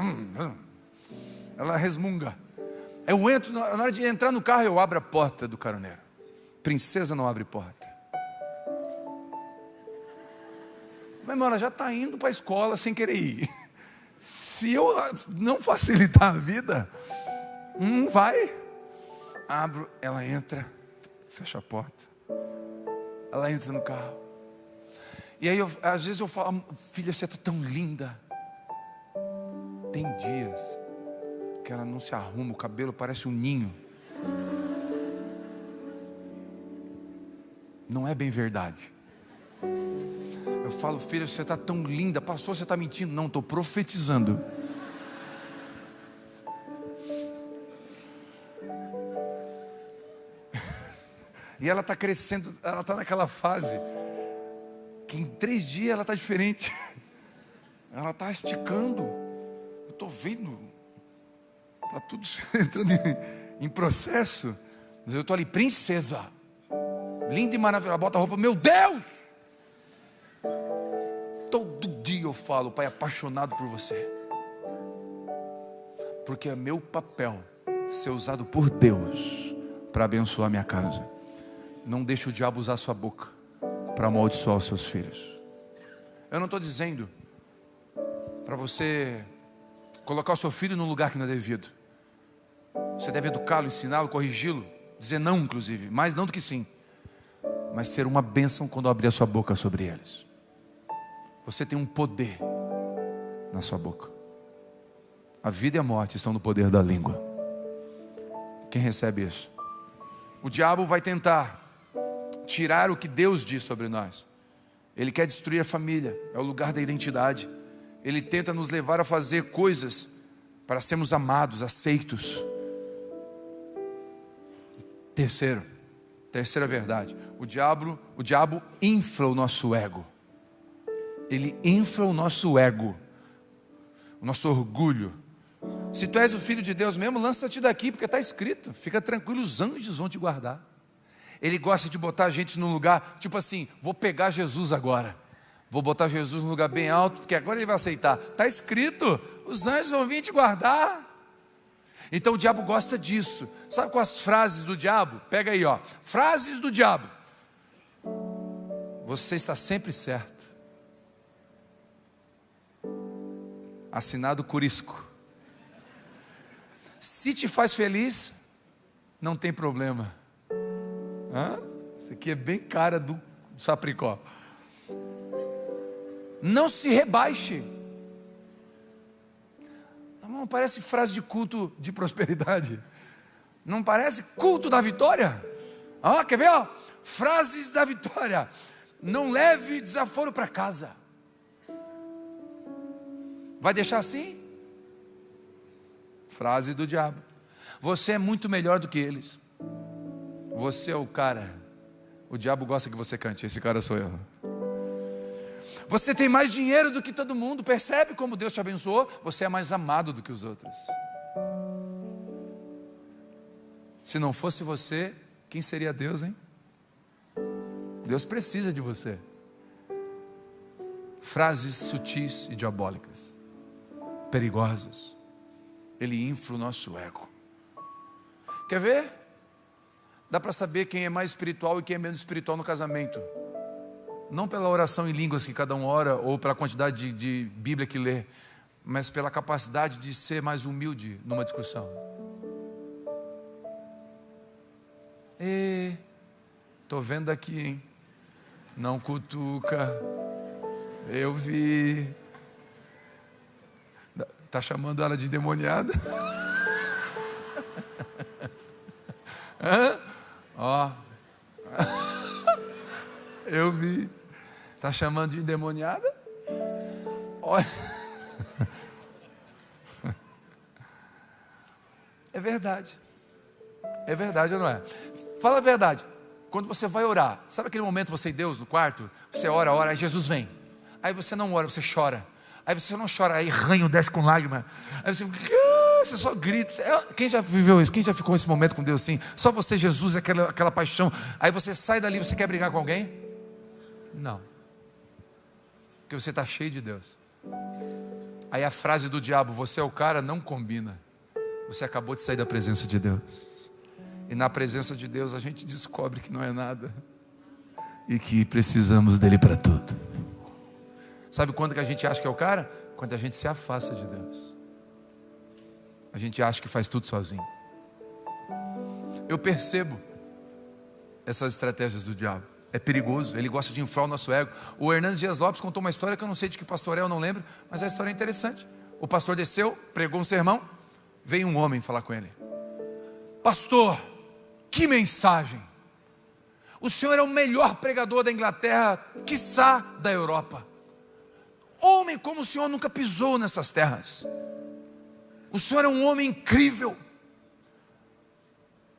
Speaker 1: Ela resmunga. Eu entro, na hora de entrar no carro, eu abro a porta do caroneiro. Princesa não abre porta. Mas, irmão, ela já está indo para a escola sem querer ir. Se eu não facilitar a vida, não vai. Abro, ela entra, fecha a porta. Ela entra no carro. E aí, às vezes eu falo: filha, você está tão linda. Tem dias que ela não se arruma, o cabelo parece um ninho. Não é bem verdade. Eu falo: filha, você está tão linda. Pastor, você está mentindo? Não, estou profetizando. E ela está crescendo, ela está naquela fase que em 3 dias ela está diferente. Ela está esticando. Eu estou vendo. Está tudo entrando em processo. Mas eu estou ali, princesa. Linda e maravilhosa. Bota a roupa, meu Deus! Todo dia eu falo: pai, apaixonado por você. Porque é meu papel ser usado por Deus para abençoar minha casa. Não deixe o diabo usar a sua boca para amaldiçoar os seus filhos. Eu não estou dizendo para você colocar o seu filho num lugar que não é devido. Você deve educá-lo, ensiná-lo, corrigi-lo, dizer não, inclusive, mais não do que sim. Mas ser uma bênção quando abrir a sua boca sobre eles. Você tem um poder na sua boca. A vida e a morte estão no poder da língua. Quem recebe isso? O diabo vai tentar tirar o que Deus diz sobre nós. Ele quer destruir a família, é o lugar da identidade. Ele tenta nos levar a fazer coisas para sermos amados, aceitos. Terceira verdade, o diabo infla o nosso ego. Ele infla o nosso ego, o nosso orgulho. Se tu és o filho de Deus mesmo, lança-te daqui, porque está escrito, fica tranquilo, os anjos vão te guardar. Ele gosta de botar a gente num lugar, tipo assim, vou pegar Jesus agora, vou botar Jesus num lugar bem alto, porque agora ele vai aceitar. Está escrito, os anjos vão vir te guardar. Então o diabo gosta disso. Sabe quais as frases do diabo? Pega aí, ó, frases do diabo. Você está sempre certo. Assinado Curisco. Se te faz feliz, não tem problema. Isso aqui é bem cara do Sapricó. Não se rebaixe. Não parece frase de culto de prosperidade? Não parece culto da vitória? Quer ver? Frases da vitória. Não leve desaforo para casa. Vai deixar assim? Frase do diabo. Você é muito melhor do que eles. Você é o cara. O diabo gosta que você cante. Esse cara sou eu. Você tem mais dinheiro do que todo mundo. Percebe como Deus te abençoou? Você é mais amado do que os outros. Se não fosse você, quem seria Deus, hein? Deus precisa de você. Frases sutis e diabólicas, perigosas. Ele infla o nosso ego. Quer ver? Dá para saber quem é mais espiritual e quem é menos espiritual no casamento. Não pela oração em línguas que cada um ora, ou pela quantidade de Bíblia que lê, mas pela capacidade de ser mais humilde numa discussão. Estou vendo aqui, hein? Não cutuca. Eu vi. Está chamando ela de endemoniada? Ó. Eu vi. Está chamando de endemoniada? Olha. É verdade. É verdade ou não é? Fala a verdade. Quando você vai orar, sabe aquele momento você e Deus no quarto? Você ora, ora, aí Jesus vem. Aí você não ora, você chora. Aí você não chora, aí ranho desce com lágrima. Aí você só grita. Quem já viveu isso? Quem já ficou nesse momento com Deus assim? Só você, Jesus, aquela paixão. Aí você sai dali, você quer brigar com alguém? Não. Porque você está cheio de Deus. Aí a frase do diabo, você é o cara, não combina. Você acabou de sair da presença de Deus. E na presença de Deus a gente descobre que não é nada. E que precisamos dele para tudo. Sabe quando que a gente acha que é o cara? Quando a gente se afasta de Deus. A gente acha que faz tudo sozinho. Eu percebo essas estratégias do diabo. É perigoso, ele gosta de inflar o nosso ego. O Hernandes Dias Lopes contou uma história que eu não sei de que pastor é, eu não lembro, mas a história é interessante. O pastor desceu, pregou um sermão, veio um homem falar com ele. Pastor, que mensagem! O senhor é o melhor pregador da Inglaterra, quiçá da Europa. Homem como o senhor nunca pisou nessas terras. O senhor é um homem incrível.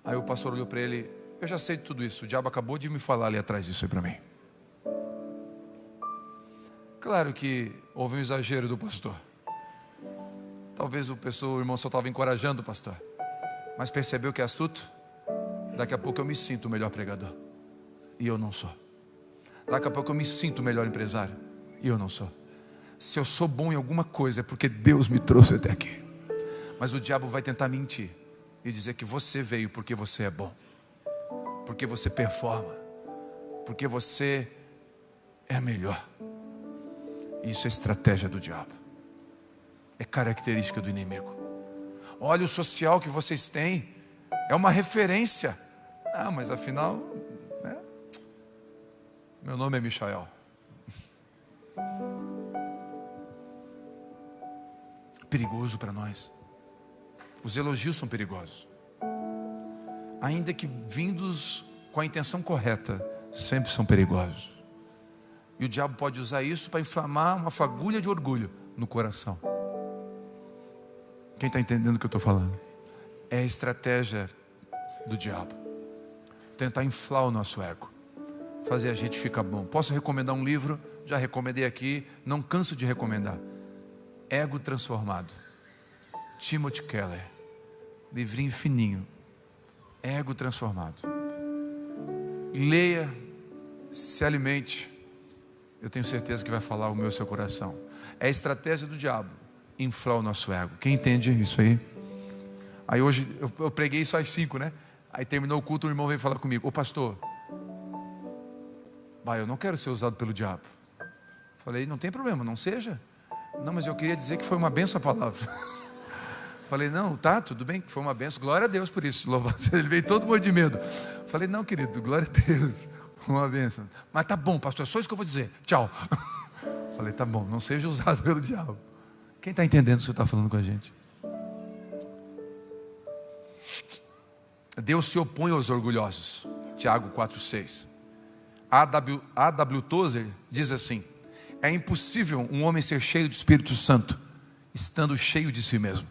Speaker 1: Aí o pastor olhou para ele: eu já sei de tudo isso, o diabo acabou de me falar ali atrás disso aí para mim. Claro que houve um exagero do pastor. Talvez o irmão só estava encorajando o pastor. Mas percebeu que é astuto? Daqui a pouco eu me sinto o melhor pregador. E eu não sou. Daqui a pouco eu me sinto o melhor empresário. E eu não sou. Se eu sou bom em alguma coisa é porque Deus me trouxe até aqui. Mas o diabo vai tentar mentir e dizer que você veio porque você é bom, porque você performa, porque você é melhor. Isso é estratégia do diabo. É característica do inimigo. Olha o social que vocês têm, é uma referência. Ah, mas afinal, né? Meu nome é Michael. Perigoso para nós. Os elogios são perigosos. Ainda que vindos com a intenção correta, sempre são perigosos. E o diabo pode usar isso para inflamar uma fagulha de orgulho no coração. Quem está entendendo o que eu estou falando? É a estratégia do diabo. Tentar inflar o nosso ego, fazer a gente ficar bom. Posso recomendar um livro? Já recomendei aqui, não canso de recomendar. Ego Transformado, Timothy Keller. Livrinho fininho. Ego Transformado. Leia, se alimente. Eu tenho certeza que vai falar o meu e o seu coração. É a estratégia do diabo, inflar o nosso ego. Quem entende isso aí? Aí hoje eu preguei isso às 5, né? Aí terminou o culto, o irmão veio falar comigo: ô pastor, eu não quero ser usado pelo diabo. Falei: não tem problema, não seja. Não, mas eu queria dizer que foi uma benção a palavra. Falei: não, tá, tudo bem, foi uma benção, glória a Deus por isso. Ele veio todo morto de medo. Falei: não, querido, glória a Deus, uma benção. Mas tá bom, pastor, é só isso que eu vou dizer, tchau. Falei: tá bom, não seja usado pelo diabo. Quem está entendendo o que você está falando com a gente? Deus se opõe aos orgulhosos. Tiago 4,6. A.W. Tozer diz assim: é impossível um homem ser cheio do Espírito Santo estando cheio de si mesmo.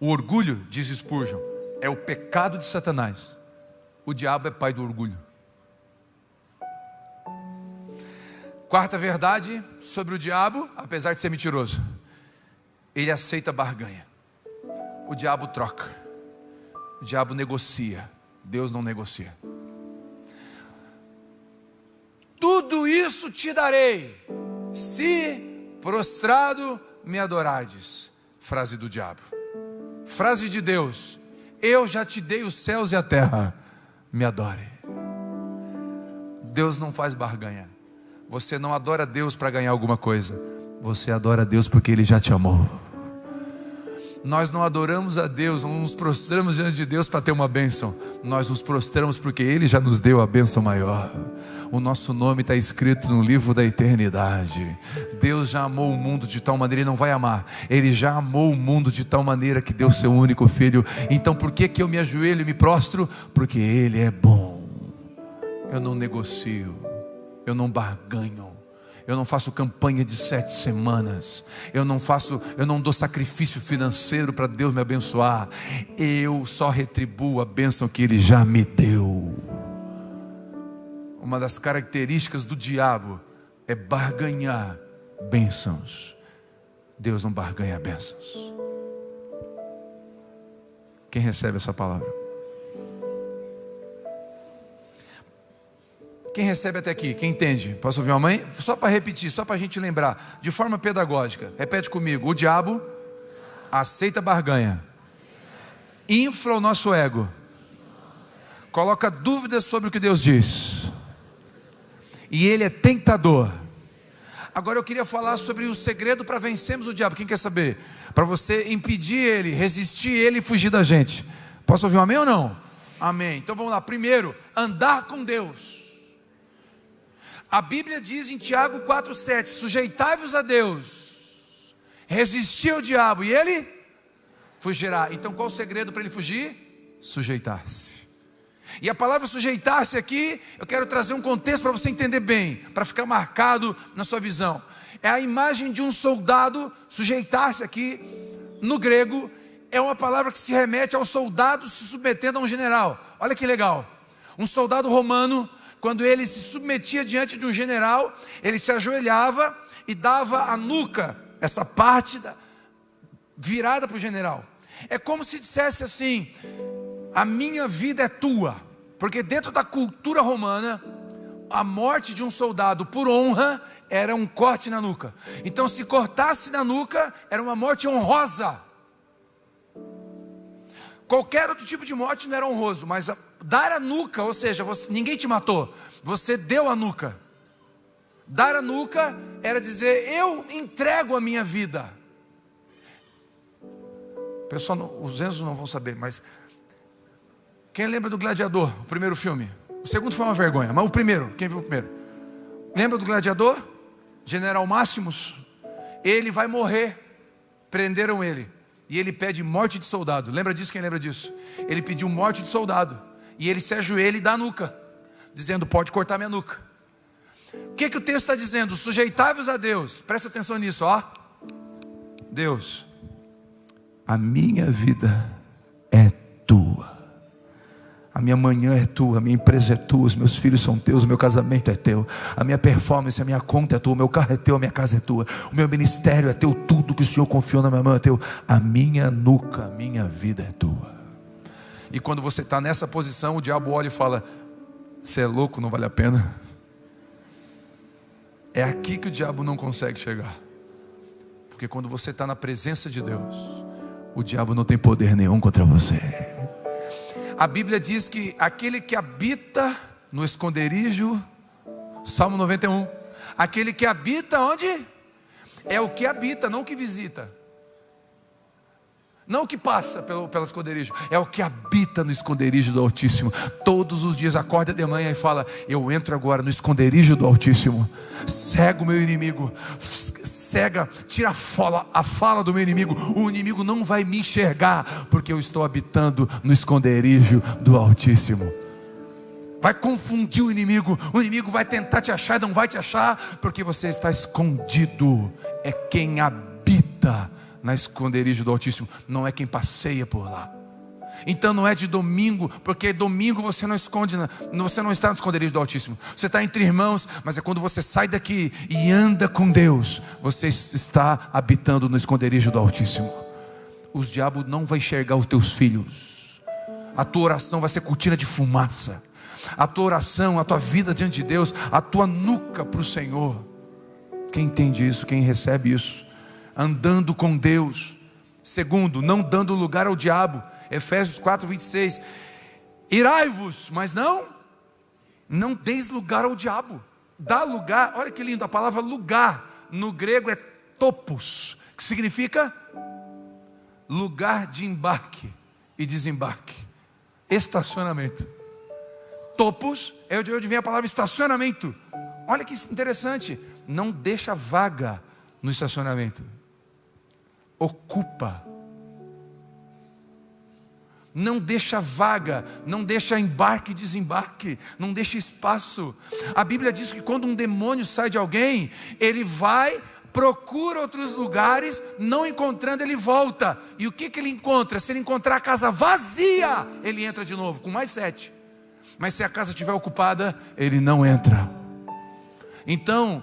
Speaker 1: O orgulho, diz Spurgeon, é o pecado de Satanás. O diabo é pai do orgulho. Quarta verdade sobre o diabo, apesar de ser mentiroso: ele aceita barganha. O diabo troca. O diabo negocia, Deus não negocia. Tudo isso te darei, se prostrado me adorardes. Frase do diabo. Frase de Deus: eu já te dei os céus e a terra, me adore. Deus não faz barganha. Você não adora Deus para ganhar alguma coisa, você adora Deus porque Ele já te amou. Nós não adoramos a Deus, não nos prostramos diante de Deus para ter uma bênção. Nós nos prostramos porque Ele já nos deu a bênção maior. O nosso nome está escrito no livro da eternidade. Deus já amou o mundo de tal maneira, Ele não vai amar. Ele já amou o mundo de tal maneira que deu seu único filho. Então por que eu me ajoelho e me prostro? Porque Ele é bom. Eu não negocio, eu não barganho. Eu não faço campanha de 7 semanas. Eu não dou sacrifício financeiro para Deus me abençoar. Eu só retribuo a bênção que Ele já me deu. Uma das características do diabo é barganhar bênçãos. Deus não barganha bênçãos. Quem recebe essa palavra? Quem recebe até aqui? Quem entende? Posso ouvir uma mãe? Só para repetir, só para a gente lembrar, de forma pedagógica. Repete comigo: o diabo aceita barganha, infla o nosso ego, coloca dúvidas sobre o que Deus diz, e ele é tentador. Agora eu queria falar sobre o segredo para vencermos o diabo. Quem quer saber? Para você impedir ele, resistir ele e fugir da gente. Posso ouvir um amém ou não? Amém. Então vamos lá. Primeiro, andar com Deus. A Bíblia diz em Tiago 4,7: sujeitai-vos a Deus, resisti ao diabo e ele fugirá. Então qual o segredo para ele fugir? Sujeitar-se. E a palavra sujeitar-se aqui, eu quero trazer um contexto para você entender bem, para ficar marcado na sua visão. É a imagem de um soldado. Sujeitar-se aqui, no grego, é uma palavra que se remete ao soldado se submetendo a um general. Olha que legal. Um soldado romano, quando ele se submetia diante de um general, ele se ajoelhava e dava a nuca, essa parte virada para o general. É como se dissesse assim: a minha vida é tua. Porque dentro da cultura romana, a morte de um soldado por honra era um corte na nuca. Então se cortasse na nuca, era uma morte honrosa. Qualquer outro tipo de morte não era honroso, mas dar a nuca, ou seja, ninguém te matou, você deu a nuca. Dar a nuca era dizer: eu entrego a minha vida. Pessoal, os Enzos não vão saber, mas quem lembra do Gladiador, o primeiro filme? O segundo foi uma vergonha, mas o primeiro, quem viu o primeiro? Lembra do Gladiador? General Máximos, ele vai morrer, prenderam ele. E ele pede morte de soldado. Lembra disso? Quem lembra disso? Ele pediu morte de soldado. E ele se ajoelha e dá a nuca, dizendo: pode cortar minha nuca. O que o texto está dizendo? Sujeitai-vos a Deus. Presta atenção nisso, ó. Deus, a minha vida é tua. A minha manhã é tua, a minha empresa é tua, os meus filhos são teus, o meu casamento é teu, a minha performance, a minha conta é tua, o meu carro é teu, a minha casa é tua, o meu ministério é teu, tudo que o Senhor confiou na minha mão é teu. A minha nuca, a minha vida é tua. E quando você está nessa posição, o diabo olha e fala: você é louco, não vale a pena. É aqui que o diabo não consegue chegar. Porque quando você está na presença de Deus, o diabo não tem poder nenhum contra você. A Bíblia diz que aquele que habita no esconderijo, Salmo 91, aquele que habita onde? É o que habita, não o que visita. Não o que passa pelo esconderijo, é o que habita no esconderijo do Altíssimo. Todos os dias acorda de manhã e fala: eu entro agora no esconderijo do Altíssimo. Cega o meu inimigo, cega, tira a fala do meu inimigo. O inimigo não vai me enxergar, porque eu estou habitando no esconderijo do Altíssimo. Vai confundir o inimigo vai tentar te achar e não vai te achar, porque você está escondido. É quem habita na esconderijo do Altíssimo, não é quem passeia por lá. Então não é de domingo, porque domingo você não esconde, você não está no esconderijo do Altíssimo, você está entre irmãos, mas é quando você sai daqui e anda com Deus, você está habitando no esconderijo do Altíssimo. Os diabos não vão enxergar os teus filhos, A tua oração vai ser cortina de fumaça. A tua oração, a tua vida diante de Deus, a tua nuca para o Senhor. Quem entende isso, quem recebe isso? Andando com Deus. Segundo, não dando lugar ao diabo. Efésios 4:26. Irai-vos, mas não deis lugar ao diabo. Dá lugar, olha que lindo, a palavra lugar no grego é topos, que significa lugar de embarque e desembarque, estacionamento. Topos é de onde vem a palavra estacionamento. Olha que interessante, não deixa vaga no estacionamento, ocupa. Não deixa vaga, não deixa embarque e desembarque, não deixa espaço. A Bíblia diz que quando um demônio sai de alguém, ele vai, procura outros lugares, não encontrando, ele volta. E o que ele encontra? Se ele encontrar a casa vazia, ele entra de novo, com mais 7. Mas se a casa estiver ocupada, ele não entra. Então,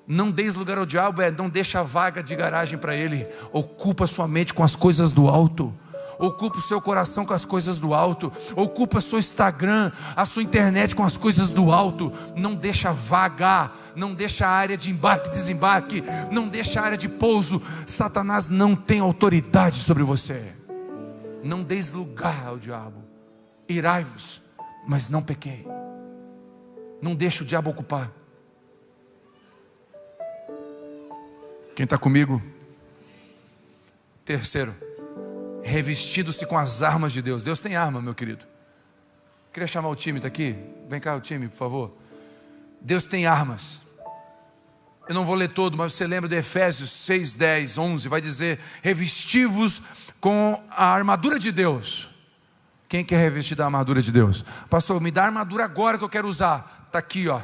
Speaker 1: não deis lugar ao diabo, não deixa vaga de garagem para ele. Ocupa sua mente com as coisas do alto. Ocupa o seu coração com as coisas do alto. Ocupa seu Instagram, a sua internet com as coisas do alto. Não deixa vagar. Não deixa a área de embarque e desembarque. Não deixa a área de pouso. Satanás não tem autoridade sobre você. Não deis lugar ao diabo. Irai-vos, mas não pequei. Não deixa o diabo ocupar. Quem está comigo? Terceiro, revestido-se com as armas de Deus. Deus tem arma, meu querido. Queria chamar o time, está aqui? Vem cá o time, por favor. Deus tem armas. Eu não vou ler todo, mas você lembra de Efésios 6, 10, 11. Vai dizer, revesti-vos com a armadura de Deus. Quem quer revestir da armadura de Deus? Pastor, me dá a armadura agora que eu quero usar. Está aqui, ó.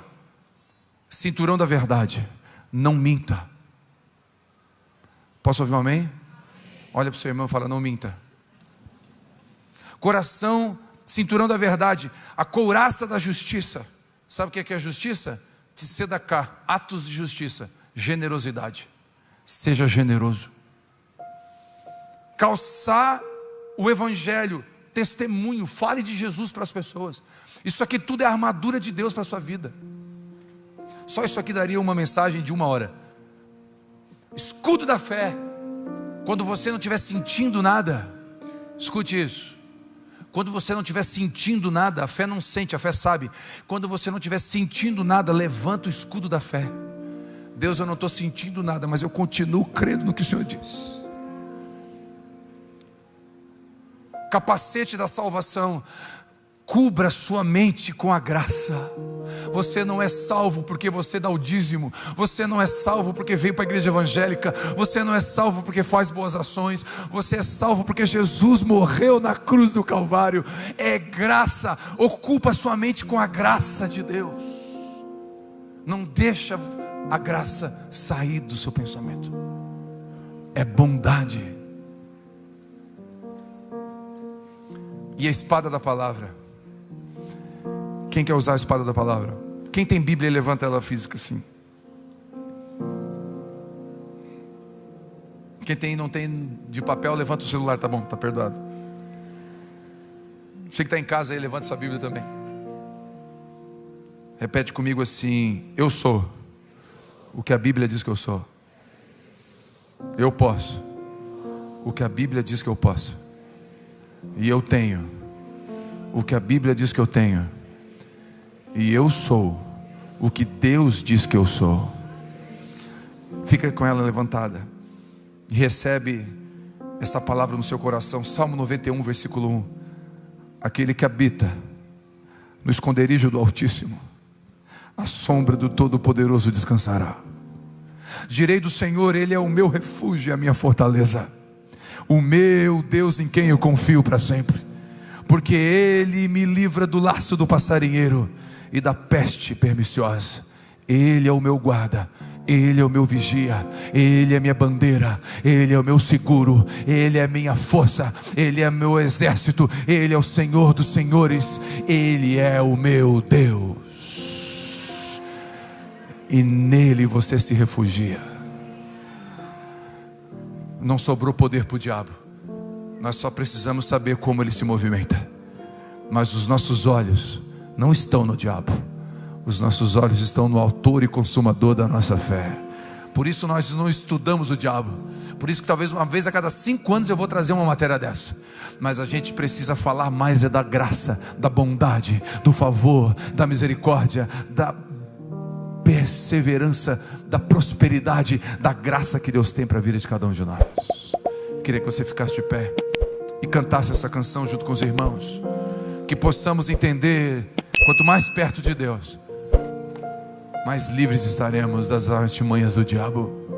Speaker 1: Cinturão da verdade. Não minta. Posso ouvir um amém? Olha para o seu irmão e fala, não minta. Coração, cinturão da verdade. A couraça da justiça. Sabe o que é a justiça? Tzedakah, atos de justiça. Generosidade. Seja generoso. Calçar o evangelho. Testemunho, fale de Jesus para as pessoas. Isso aqui tudo é a armadura de Deus para a sua vida. Só isso aqui daria uma mensagem de 1 hora. Escudo da fé. Quando você não estiver sentindo nada, escute isso. Quando você não estiver sentindo nada, a fé não sente, a fé sabe. Quando você não estiver sentindo nada, levanta o escudo da fé. Deus, eu não estou sentindo nada, mas eu continuo crendo no que o Senhor diz. Capacete da salvação. Cubra sua mente com a graça. Você não é salvo porque você dá o dízimo. Você não é salvo porque veio para a igreja evangélica. Você não é salvo porque faz boas ações. Você é salvo porque Jesus morreu na cruz do Calvário. É graça. Ocupa sua mente com a graça de Deus. Não deixa a graça sair do seu pensamento. É bondade. E a espada da palavra. Quem quer usar a espada da palavra? Quem tem Bíblia, levanta ela física assim. Quem não tem de papel, levanta o celular, tá bom, tá perdoado. Você que está em casa aí, levanta sua Bíblia também. Repete comigo assim: eu sou o que a Bíblia diz que eu sou. Eu posso o que a Bíblia diz que eu posso. E eu tenho o que a Bíblia diz que eu tenho. E eu sou o que Deus diz que eu sou. Fica com ela levantada e recebe essa palavra no seu coração. Salmo 91, versículo 1. Aquele que habita no esconderijo do Altíssimo, à sombra do Todo-Poderoso descansará. Direi do Senhor, Ele é o meu refúgio e a minha fortaleza, o meu Deus em quem eu confio para sempre. Porque Ele me livra do laço do passarinheiro e da peste perniciosa. Ele é o meu guarda, Ele é o meu vigia, Ele é minha bandeira, Ele é o meu seguro, Ele é minha força, Ele é meu exército, Ele é o Senhor dos senhores, Ele é o meu Deus. E nele você se refugia. Não sobrou poder para o diabo. Nós só precisamos saber como ele se movimenta. Mas os nossos olhos não estão no diabo. Os nossos olhos estão no autor e consumador da nossa fé. Por isso nós não estudamos o diabo. Por isso que talvez uma vez a cada 5 anos eu vou trazer uma matéria dessa. Mas a gente precisa falar mais da graça, da bondade, do favor, da misericórdia, da perseverança, da prosperidade, da graça que Deus tem para a vida de cada um de nós. Queria que você ficasse de pé e cantasse essa canção junto com os irmãos. Que possamos entender, quanto mais perto de Deus, mais livres estaremos das artimanhas do diabo.